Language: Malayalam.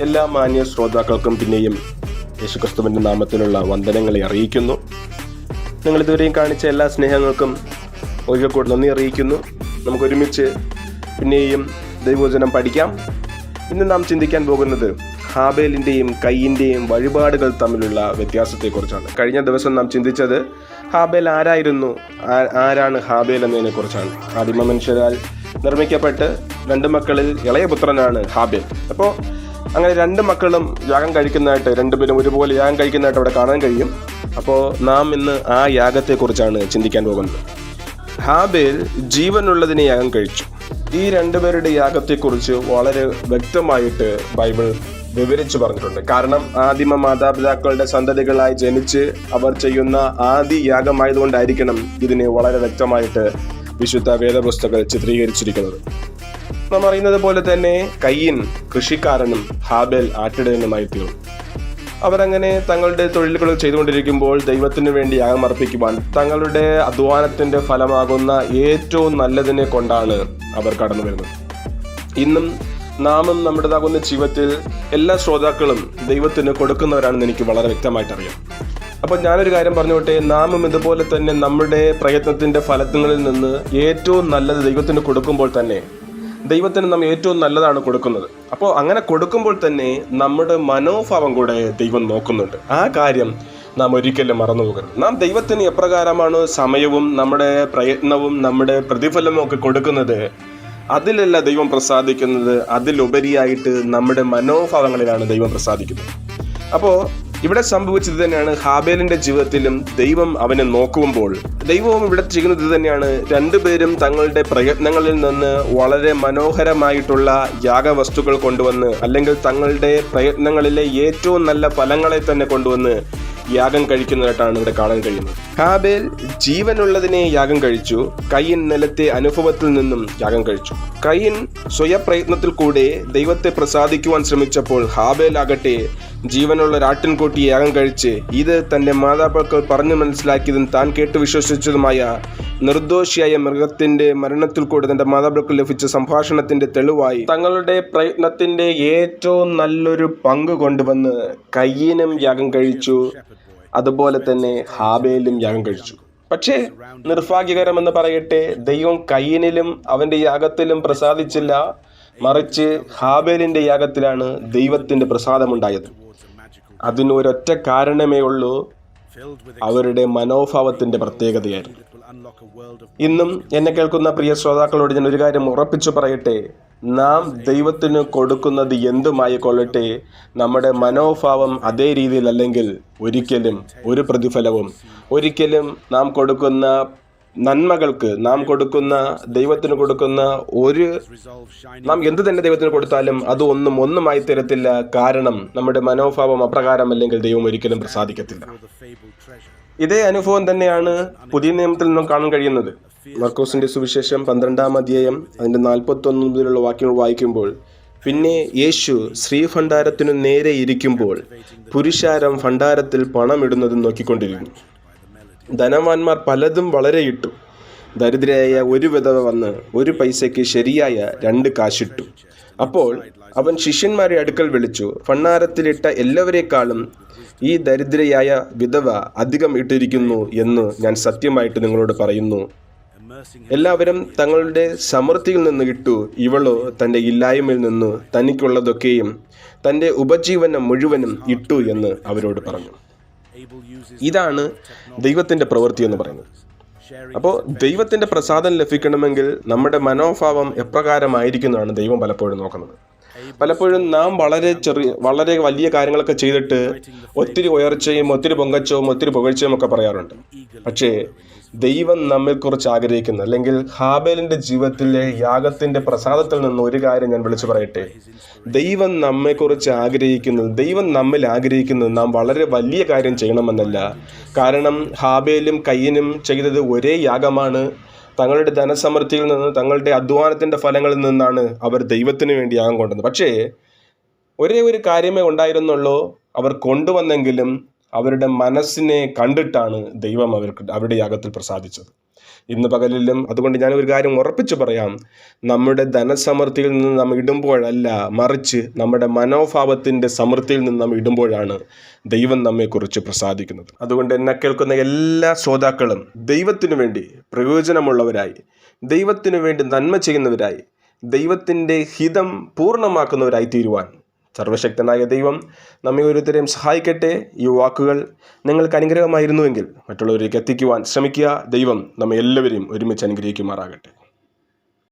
എല്ലാ മാന്യ ശ്രോതാക്കൾക്കും പിന്നെയും യേശുക്രിസ്തുവിൻ്റെ നാമത്തിലുള്ള വന്ദനങ്ങളെ അറിയിക്കുന്നു. നിങ്ങളിതുവരെയും കാണിച്ച എല്ലാ സ്നേഹങ്ങൾക്കും ഒരിക്കൽ കൂടി നന്ദി അറിയിക്കുന്നു. നമുക്കൊരുമിച്ച് പിന്നെയും ദൈവവചനം പഠിക്കാം. ഇന്ന് നാം ചിന്തിക്കാൻ പോകുന്നത് ഹാബേലിൻ്റെയും കയ്യിൻ്റെയും വഴിപാടുകൾ തമ്മിലുള്ള വ്യത്യാസത്തെക്കുറിച്ചാണ്. കഴിഞ്ഞ ദിവസം നാം ചിന്തിച്ചത് ഹാബേൽ ആരായിരുന്നു, ആരാണ് ഹാബേൽ എന്നതിനെക്കുറിച്ചാണ്. ആദിമ മനുഷ്യരാൽ നിർമ്മിക്കപ്പെട്ട് 2 മക്കളിൽ ഇളയ പുത്രനാണ് ഹാബേൽ. അപ്പോൾ അങ്ങനെ 2 മക്കളും യാഗം കഴിക്കുന്നതായിട്ട്, 2 പേരും ഒരുപോലെ യാഗം കഴിക്കുന്നതായിട്ട് അവിടെ കാണാൻ കഴിയും. അപ്പോൾ നാം ഇന്ന് ആ യാഗത്തെക്കുറിച്ചാണ് ചിന്തിക്കാൻ പോകുന്നത്. ഹാബേൽ ജീവനുള്ളതിനെ യാഗം കഴിച്ചു. ഈ 2 പേരുടെ യാഗത്തെക്കുറിച്ച് വളരെ വ്യക്തമായിട്ട് ബൈബിൾ വിവരിച്ചു പറഞ്ഞിട്ടുണ്ട്. കാരണം ആദിമ മാതാപിതാക്കളുടെ സന്തതികളായി ജനിച്ച് അവർ ചെയ്യുന്ന ആദി യാഗമായതുകൊണ്ടായിരിക്കണം ഇതിനെ വളരെ വ്യക്തമായിട്ട് വിശുദ്ധ വേദപുസ്തകങ്ങൾ ചിത്രീകരിച്ചിരിക്കുന്നത്. നാം അറിയുന്നത് പോലെ തന്നെ കയ്യിൻ കൃഷിക്കാരനും ഹാബേൽ ആട്ടിടയനുമായി തീർന്നു. അവരങ്ങനെ തങ്ങളുടെ തൊഴിലുകൾ ചെയ്തുകൊണ്ടിരിക്കുമ്പോൾ ദൈവത്തിനു വേണ്ടി യാഗം അർപ്പിക്കുവാൻ തങ്ങളുടെ അധ്വാനത്തിന്റെ ഫലമാകുന്ന ഏറ്റവും നല്ലതിനെ കൊണ്ടാണ് അവർ കടന്നു വരുന്നത്. ഇന്നും നാമും നമ്മുടേതാകുന്ന ജീവിതത്തിൽ എല്ലാ ശ്രോതാക്കളും ദൈവത്തിന് കൊടുക്കുന്നവരാണെന്ന് എനിക്ക് വളരെ വ്യക്തമായിട്ട് അറിയാം. അപ്പോൾ ഞാനൊരു കാര്യം പറഞ്ഞോട്ടെ, നാമും ഇതുപോലെ തന്നെ നമ്മുടെ പ്രയത്നത്തിന്റെ ഫലങ്ങളിൽ നിന്ന് ഏറ്റവും നല്ലത് ദൈവത്തിന് കൊടുക്കുമ്പോൾ തന്നെ ദൈവത്തിന് നാം ഏറ്റവും നല്ലതാണ് കൊടുക്കുന്നത്. അപ്പോൾ അങ്ങനെ കൊടുക്കുമ്പോൾ തന്നെ നമ്മുടെ മനോഭാവം കൂടെ ദൈവം നോക്കുന്നുണ്ട്. ആ കാര്യം നാം ഒരിക്കലും മറന്നു പോകരുത്. നാം ദൈവത്തിന് എപ്രകാരമാണ് സമയവും നമ്മുടെ പ്രയത്നവും നമ്മുടെ പ്രതിഫലവും ഒക്കെ കൊടുക്കുന്നത്, അതിലല്ല ദൈവം പ്രസാദിക്കുന്നത്. അതിലുപരിയായിട്ട് നമ്മുടെ മനോഭാവങ്ങളിലാണ് ദൈവം പ്രസാദിക്കുന്നത്. അപ്പോൾ ഇവിടെ സംഭവിച്ചത് തന്നെയാണ് ഹാബേലിന്റെ ജീവിതത്തിലും. ദൈവം അവനെ നോക്കുമ്പോൾ ദൈവവും ഇവിടെ ചെയ്യുന്നത് ഇത് തന്നെയാണ്. 2 പേരും തങ്ങളുടെ പ്രയത്നങ്ങളിൽ നിന്ന് വളരെ മനോഹരമായിട്ടുള്ള യാഗവസ്തുക്കൾ കൊണ്ടുവന്ന്, അല്ലെങ്കിൽ തങ്ങളുടെ പ്രയത്നങ്ങളിലെ ഏറ്റവും നല്ല ഫലങ്ങളെ തന്നെ കൊണ്ടുവന്ന് യാഗം കഴിക്കുന്നതായിട്ടാണ് ഇവിടെ കാണാൻ കഴിയുന്നത്. ഹാബേൽ ജീവനുള്ളതിനെ യാഗം കഴിച്ചു. കയ്യിൻ നിലത്തെ അനുഭവത്തിൽ നിന്നും യാഗം കഴിച്ചു. കയ്യിൻ സ്വയപ്രയത്നത്തിൽ കൂടെ ദൈവത്തെ പ്രസാദിക്കുവാൻ ശ്രമിച്ചപ്പോൾ ഹാബേൽ ആകട്ടെ ജീവനുള്ള ഒരാട്ടിൻകുട്ടി യാഗം കഴിച്ച് ഇത് തന്റെ മാതാപിതാക്കൾ പറഞ്ഞു മനസ്സിലാക്കിയതും താൻ കേട്ട് വിശ്വസിച്ചതുമായ നിർദോഷിയായ മൃഗത്തിന്റെ മരണത്തിൽ കൂടെ തന്റെ മാതാപിതാക്കൾ ലഭിച്ച സംഭാഷണത്തിന്റെ തെളിവായി തങ്ങളുടെ പ്രയത്നത്തിന്റെ ഏറ്റവും നല്ലൊരു പങ്ക് കൊണ്ടുവന്ന് കയ്യിനും യാഗം കഴിച്ചു. അതുപോലെ തന്നെ ഹാബേലും യാഗം കഴിച്ചു. പക്ഷേ നിർഭാഗ്യകരമെന്ന് പറയട്ടെ, ദൈവം കയ്യിനിലും അവന്റെ യാഗത്തിലും പ്രസാദിച്ചില്ല. മറിച്ച് ഹാബേലിന്റെ യാഗത്തിലാണ് ദൈവത്തിന്റെ പ്രസാദമുണ്ടായത്. അതിനൊരൊറ്റ കാരണമേ ഉള്ളൂ, അവരുടെ മനോഭാവത്തിന്റെ പ്രത്യേകതയായിരുന്നു. ഇന്നും എന്നെ കേൾക്കുന്ന പ്രിയ ശ്രോതാക്കളോട് ഞാൻ ഒരു കാര്യം ഉറപ്പിച്ചു പറയട്ടെ, നാം ദൈവത്തിന് കൊടുക്കുന്നത് എന്തുമായിക്കൊള്ളട്ടെ, നമ്മുടെ മനോഭാവം അതേ രീതിയിലല്ലെങ്കിൽ ഒരിക്കലും ഒരു പ്രതിഫലവും, ഒരിക്കലും നാം കൊടുക്കുന്ന നന്മകൾക്ക്, നാം കൊടുക്കുന്ന ദൈവത്തിന് കൊടുക്കുന്ന നാം എന്ത് തന്നെ ദൈവത്തിന് കൊടുത്താലും അത് ഒന്നുമായി തരത്തില്ല. കാരണം നമ്മുടെ മനോഭാവം അപ്രകാരമല്ലെങ്കിൽ ദൈവം ഒരിക്കലും പ്രസാദിക്കത്തില്ല. ഇതേ അനുഭവം തന്നെയാണ് പുതിയ നിയമത്തിൽ നിന്നും കാണാൻ കഴിയുന്നത്. മർക്കോസിന്റെ സുവിശേഷം 12-ാം അധ്യായം അതിന്റെ 41 മുതലുള്ള വാക്യങ്ങൾ വായിക്കുമ്പോൾ, പിന്നെ യേശു ശ്രീഭണ്ഡാരത്തിനു നേരെ ഇരിക്കുമ്പോൾ പുരുഷാരം ഭണ്ഡാരത്തിൽ പണമിടുന്നത് നോക്കിക്കൊണ്ടിരുന്നു. ധനവാന്മാർ പലതും വളരെ ഇട്ടു. ദരിദ്രയായ ഒരു വിധവ വന്ന് 1 പൈസയ്ക്ക് ശരിയായ 2 കാശിട്ടു. അപ്പോൾ അവൻ ശിഷ്യന്മാരെ അടുക്കൽ വിളിച്ചു, ഭണ്ഡാരത്തിലിട്ട എല്ലാവരെക്കാളും ഈ ദരിദ്രയായ വിധവ അധികം ഇട്ടിരിക്കുന്നു എന്ന് ഞാൻ സത്യമായിട്ട് നിങ്ങളോട് പറയുന്നു. എല്ലാവരും തങ്ങളുടെ സമൃദ്ധിയിൽ നിന്ന് ഇട്ടു, ഇവളോ തൻ്റെ ഇല്ലായ്മയിൽ നിന്ന് തനിക്കുള്ളതൊക്കെയും തൻ്റെ ഉപജീവനം മുഴുവനും ഇട്ടു എന്ന് അവരോട് പറഞ്ഞു. ഇതാണ് ദൈവത്തിൻ്റെ പ്രവൃത്തി എന്ന് പറയുന്നത്. അപ്പോൾ ദൈവത്തിൻ്റെ പ്രസാദം ലഭിക്കണമെങ്കിൽ നമ്മുടെ മനോഭാവം എപ്രകാരമായിരിക്കുന്നതാണ് ദൈവം പലപ്പോഴും നോക്കുന്നത്. പലപ്പോഴും നാം വളരെ വലിയ കാര്യങ്ങളൊക്കെ ചെയ്തിട്ട് ഒത്തിരി ഉയർച്ചയും ഒത്തിരി പൊങ്കച്ചവും ഒത്തിരി പുകഴ്ചയും ഒക്കെ പറയാറുണ്ട്. പക്ഷേ ദൈവം നമ്മെക്കുറിച്ച് ആഗ്രഹിക്കുന്ന, അല്ലെങ്കിൽ ഹാബേലിൻ്റെ ജീവിതത്തിലെ യാഗത്തിൻ്റെ പ്രസാദത്തിൽ നിന്ന് ഒരു കാര്യം ഞാൻ വിളിച്ചു പറയട്ടെ. ദൈവം നമ്മെക്കുറിച്ച് ആഗ്രഹിക്കുന്നത്, ദൈവം നമ്മിൽ ആഗ്രഹിക്കുന്നത് നാം വളരെ വലിയ കാര്യം ചെയ്യണമെന്നല്ല. കാരണം ഹാബേലും കയ്യനും ചെയ്തത് ഒരേ യാഗമാണ്. തങ്ങളുടെ ധനസമൃദ്ധിയിൽ നിന്ന്, തങ്ങളുടെ അധ്വാനത്തിൻ്റെ ഫലങ്ങളിൽ നിന്നാണ് അവർ ദൈവത്തിന് വേണ്ടി യാഗം കൊണ്ടുവന്നത്. പക്ഷേ ഒരേ ഒരു കാര്യമേ ഉണ്ടായിരുന്നുള്ളൂ. അവർ കൊണ്ടുവന്നെങ്കിലും അവരുടെ മനസ്സിനെ കണ്ടിട്ടാണ് ദൈവം അവരുടെ യാഗത്തിൽ പ്രസാദിച്ചത്. ഇന്ന് പകലിലും അതുകൊണ്ട് ഞാൻ ഒരു കാര്യം ഉറപ്പിച്ചു പറയാം, നമ്മുടെ ധനസമൃദ്ധിയിൽ നിന്ന് നാം ഇടുമ്പോഴല്ല, മറിച്ച് നമ്മുടെ മനോഭാവത്തിൻ്റെ സമൃദ്ധിയിൽ നിന്ന് നാം ഇടുമ്പോഴാണ് ദൈവം നമ്മെക്കുറിച്ച് പ്രസാദിക്കുന്നത്. അതുകൊണ്ട് എന്നെ കേൾക്കുന്ന എല്ലാ ശ്രോതാക്കളും ദൈവത്തിനു വേണ്ടി പ്രയോജനമുള്ളവരായി, ദൈവത്തിനു വേണ്ടി നന്മ ചെയ്യുന്നവരായി, ദൈവത്തിൻ്റെ ഹിതം പൂർണ്ണമാക്കുന്നവരായി തീരുവാൻ സർവശക്തനായ ദൈവം നമ്മെ ഓരോരുത്തരെയും സഹായിക്കട്ടെ. ഈ വാക്കുകൾ നിങ്ങൾക്ക് അനുഗ്രഹമായിരുന്നുവെങ്കിൽ മറ്റുള്ളവരിലേക്ക് എത്തിക്കുവാൻ ശ്രമിക്കുക. ദൈവം നമ്മെ എല്ലാവരെയും ഒരുമിച്ച് അനുഗ്രഹിക്കുമാറാകട്ടെ.